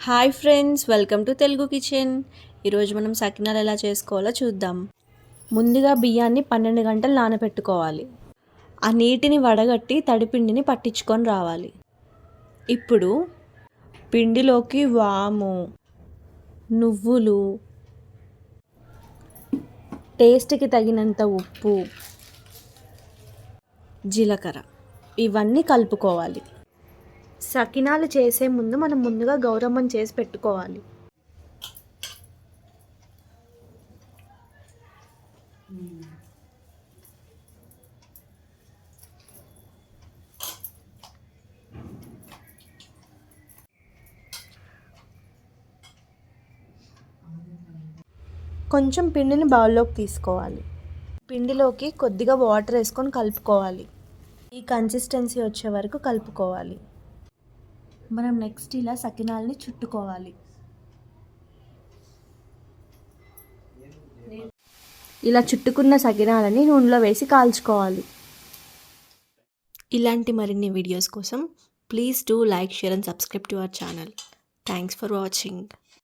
Hi friends, welcome to Telugu kitchen. ఈరోజు మనం సకినాలు ఎలా చేసుకోవాలో చూద్దాం. ముందుగా బియ్యాన్ని 12 గంటలు నానబెట్టుకోవాలి. ఆ నీటిని వడగట్టి తడిపిండిని పట్టించుకొని రావాలి. ఇప్పుడు పిండిలోకి వాము, నువ్వులు, టేస్ట్కి తగినంత ఉప్పు, జీలకర్ర ఇవన్నీ కలుపుకోవాలి. సకినాలు చేసే ముందు మనం ముందుగా గౌరమ్మని చేసి పెట్టుకోవాలి. కొంచెం పిండిని బౌల్లోకి తీసుకోవాలి. పిండిలోకి కొద్దిగా వాటర్ వేసుకొని కలుపుకోవాలి. ఈ కన్సిస్టెన్సీ వచ్చే వరకు కలుపుకోవాలి. మనం నెక్స్ట్ ఇలా సకినాల్ని చుట్టుకోవాలి. ఇలా చుట్టుకున్న సకినాలని నూనెలో వేసి కాల్చుకోవాలి. ఇలాంటి మరిన్ని వీడియోస్ కోసం please do like, share and subscribe to our channel. Thanks for watching.